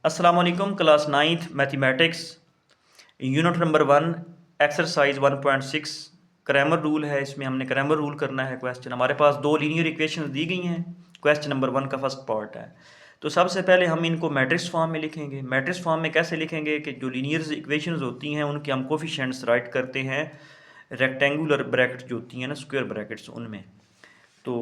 अस्सलाम वालेकुम। Class 9th mathematics unit number 1 exercise 1.6 Cramer rule है। इसमें हमने क्रैमर रूल करना है। क्वेश्चन हमारे पास दो लीनियर इक्वेशंस दी गई हैं। क्वेश्चन नंबर 1 का फर्स्ट पार्ट है। तो सबसे पहले हम इनको मैट्रिक्स फॉर्म में लिखेंगे। मैट्रिक्स फॉर्म में कैसे लिखेंगे कि जो लीनियर इक्वेशंस होती हैं उनके हम कोफिशिएंट्स राइट करते हैं रेक्टेंगुलर ब्रैकेट जो होती हैं ना, स्क्वायर ब्रैकेट्स, उनमें। तो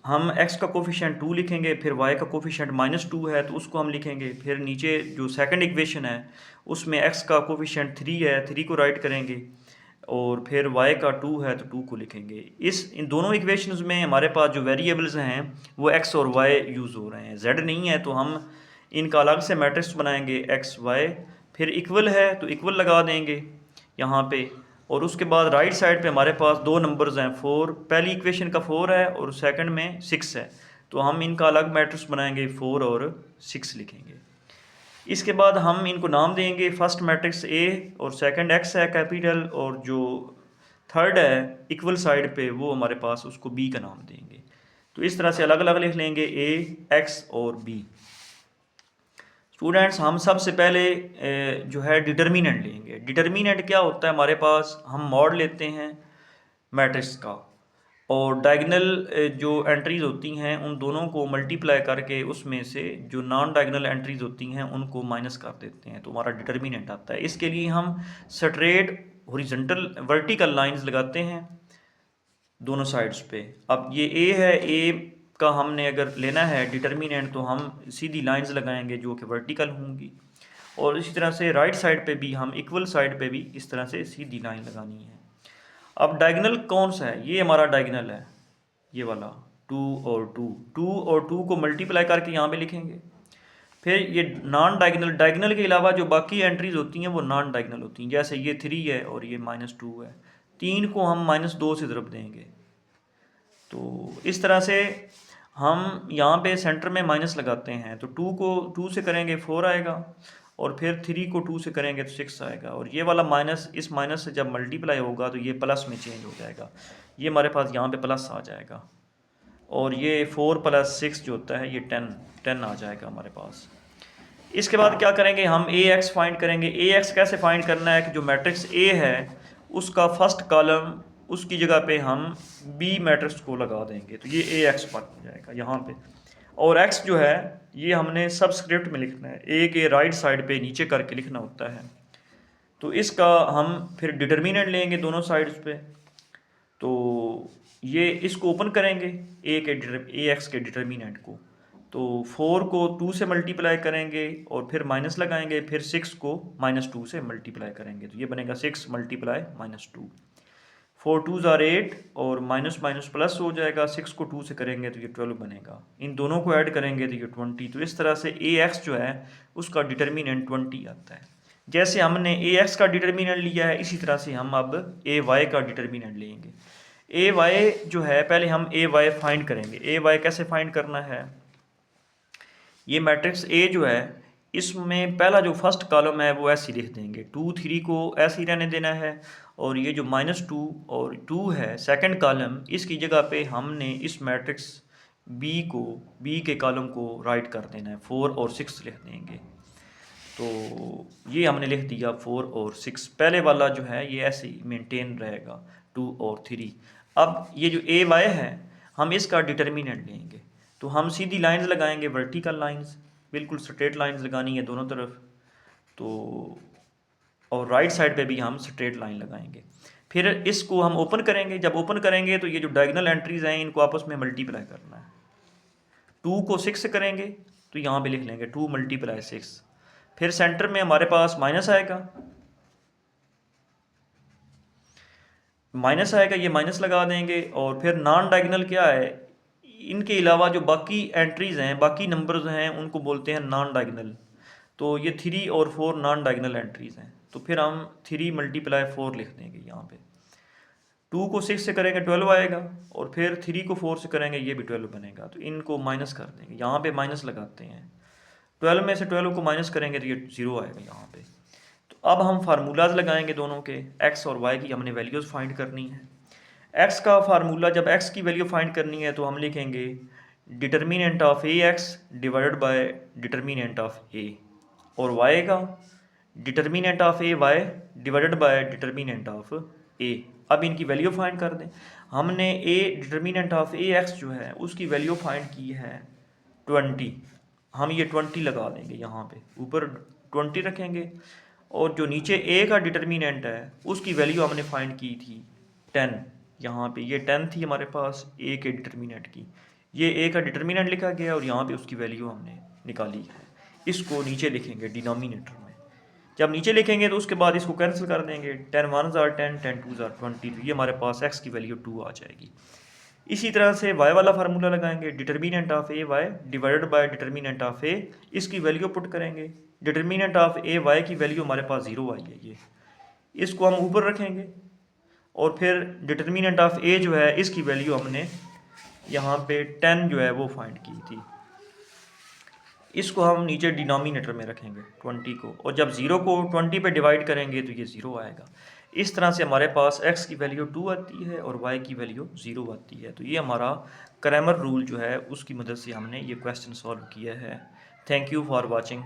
हम x का कोफिशिएंट 2 लिखेंगे, फिर y का कोफिशिएंट -2 है तो उसको हम लिखेंगे। फिर नीचे जो सेकंड इक्वेशन है उसमें x का कोफिशिएंट 3 है, 3 को राइट करेंगे, और फिर y का 2 है तो 2 को लिखेंगे। इन दोनों इक्वेशंस में हमारे पास जो वेरिएबल्स हैं वो x और y यूज़ हो रहे हैं, z नहीं है। तो हम इनका अलग से मैट्रिक्स बनाएंगे x y, फिर इक्वल है तो इक्वल लगा देंगे यहाँ पे। और उसके बाद राइट साइड पे हमारे पास दो नंबर्स हैं, 4, पहली इक्वेशन का 4 है और सेकंड में 6 है। तो हम इनका अलग मैट्रिक्स बनाएंगे, 4 और 6 लिखेंगे। इसके बाद हम इनको नाम देंगे, फर्स्ट मैट्रिक्स A और सेकंड x है कैपिटल, और जो थर्ड है इक्वल साइड पे वो हमारे पास उसको B का नाम देंगे। तो इस तरह से अलग अलग लिख लेंगे A, x और B। स्टूडेंट्स, हम सबसे पहले जो है डिटर्मिनेंट लेंगे। डिटर्मिनेंट क्या होता है हमारे पास, हम मॉड लेते हैं मैट्रिक्स का, और डायगनल जो एंट्रीज होती हैं उन दोनों को मल्टीप्लाई करके उसमें से जो नॉन डायगनल एंट्रीज होती हैं उनको माइनस कर देते हैं, तो हमारा डिटर्मिनेंट आता है। इसके लिए हम स्ट्रेट हॉरिजॉन्टल वर्टिकल लाइंस लगाते हैं दोनों साइड्स पे। अब ये A है, A का हमने अगर लेना है डिटर्मिनेंट तो हम सीधी लाइंस लगाएंगे जो कि वर्टिकल होंगी, और इसी तरह से राइट साइड पे भी हम इक्वल साइड पे भी इस तरह से सीधी लाइन लगानी है। अब डायगनल कौन सा है, ये हमारा डायगनल है, ये वाला 2 और 2, 2 और 2 को मल्टीप्लाई करके यहाँ पे लिखेंगे। फिर ये नॉन डायगनल, डायगनल के अलावा जो बाकी एंट्रीज होती हैं वो नॉन डायगनल होती हैं, जैसे ये 3 है और ये -2 है, 3 को हम -2 से ज़रब देंगे। तो इस तरह से हम यहाँ पे सेंटर में माइनस लगाते हैं, तो 2 को 2 से करेंगे 4 आएगा, और फिर 3 को 2 से करेंगे तो 6 आएगा, और ये वाला माइनस इस माइनस से जब मल्टीप्लाई होगा तो ये प्लस में चेंज हो जाएगा, ये हमारे पास यहाँ पे प्लस आ जाएगा, और ये 4 + 6 जो होता है ये 10 आ जाएगा हमारे पास। इसके बाद क्या करेंगे, हम AX फाइंड करेंगे। AX कैसे फाइंड करना है कि जो मैट्रिक्स A है उसका फर्स्ट कॉलम उसकी जगह पे हम B मैट्रिक्स को लगा देंगे, तो ये AX बन जाएगा यहाँ पे। और X जो है ये हमने सबस्क्रिप्ट में लिखना है, A के राइट साइड पे नीचे करके लिखना होता है। तो इसका हम फिर डिटर्मिनेंट लेंगे दोनों साइड्स पे। तो ये इसको ओपन करेंगे AX के डिटर्मिनेंट को, तो 4 को 2 से मल्टीप्लाई करेंगे और फिर माइनस लगाएंगे, फिर 6 को -2 से मल्टीप्लाई करेंगे, तो ये बनेगा 6 × -2। 4 2s are 8 और माइनस माइनस प्लस हो जाएगा, 6 को 2 से करेंगे तो ये 12 बनेगा, इन दोनों को ऐड करेंगे तो ये 20। तो इस तरह से AX जो है उसका डिटर्मिनेंट 20 आता है। जैसे हमने AX का डिटर्मिनेंट लिया है इसी तरह से हम अब AY का डिटर्मिनेंट लेंगे। AY जो है पहले हम AY फाइंड करेंगे। AY कैसे फाइंड करना है, ये मैट्रिक्स A जो है इसमें पहला जो फर्स्ट कॉलम है वो ऐसे ही लिख देंगे, 2 3 को ऐसे ही रहने देना है, और ये जो -2 और 2 है सेकंड कॉलम, इसकी जगह पे हमने इस मैट्रिक्स B के कॉलम को राइट कर देना है, 4 और 6 लिख देंगे। तो ये हमने लिख दिया 4 और 6, पहले वाला जो है ये ऐसे ही मेंटेन रहेगा 2 और 3। अब ये जो AY है हम इसका डिटर्मिनेंट लेंगे, तो हम सीधी लाइंस लगाएंगे, वर्टिकल लाइंस, बिल्कुल स्ट्रेट लाइंस लगानी है दोनों तरफ। तो और राइट साइड पे भी हम स्ट्रेट लाइन लगाएंगे। फिर इसको हम ओपन करेंगे, जब ओपन करेंगे तो ये जो डायगोनल एंट्रीज हैं इनको आपस में मल्टीप्लाई करना है। 2 को 6 से करेंगे तो यहाँ पे लिख लेंगे 2 × 6, फिर सेंटर में हमारे पास माइनस आएगा, ये माइनस लगा देंगे, और फिर नॉन डायगोनल क्या है, इनके अलावा जो बाकी एंट्रीज हैं बाकी नंबर्स हैं उनको बोलते हैं नॉन डायगोनल। तो ये 3 और 4 नॉन डायगोनल एंट्रीज हैं, तो फिर हम 3 × 4 लिख देंगे यहाँ पे। 2 को 6 से करेंगे 12 आएगा, और फिर 3 को 4 से करेंगे ये भी 12 बनेगा, तो इनको माइनस कर देंगे, यहाँ पे माइनस लगाते हैं, 12 में से 12 को माइनस करेंगे तो ये 0 आएगा यहाँ पे। तो अब हम फार्मूलाज लगाएंगे दोनों के, x और y की हमने वैल्यूज़ फाइंड करनी है। x का फार्मूला, जब x की वैल्यू फाइंड करनी है तो हम लिखेंगे determinant of AX divided by determinant of A। और वाई का determinant of A Y divided by determinant of A. अब इनकी वैल्यू फाइंड कर दें। हमने A determinant of A X जो है उसकी वैल्यू फाइंड की है 20। हम ये 20 लगा देंगे, यहाँ पे ऊपर 20 रखेंगे, और जो नीचे ए का डिटर्मिनेंट है उसकी वैल्यू हमने फाइंड की थी 10। यहाँ पे ये 10 थी हमारे पास ए के डिटर्मिनेंट की, ये ए का डिटर्मिनेंट लिखा गया और यहाँ पे उसकी वैल्यू हमने निकाली है। इसको नीचे लिखेंगे डिनोमिनेटर में। जब नीचे लिखेंगे तो उसके बाद इसको कैंसिल कर देंगे, 10 1 ज़ार 10, 10 2 ज़ार 20, तो ये हमारे पास x की वैल्यू 2 आ जाएगी। इसी तरह से y वाला फार्मूला लगाएंगे, determinant of A Y divided by determinant of A, इसकी वैल्यू पुट करेंगे। डिटर्मिनेंट ऑफ ए वाई की वैल्यू हमारे पास 0 आई है, ये इसको हम ऊपर रखेंगे, और फिर डिटर्मिनेंट ऑफ ए जो है इसकी वैल्यू हमने यहाँ पे 10 जो है वो फाइंड की थी, इसको हम नीचे डिनोमिनेटर में रखेंगे 20 को, और जब 0 को 20 पे डिवाइड करेंगे तो ये 0 आएगा। इस तरह से हमारे पास x की वैल्यू 2 आती है और y की वैल्यू 0 आती है। तो ये हमारा क्रैमर रूल जो है उसकी मदद से हमने ये क्वेश्चन सॉल्व किया है। Thank you for watching.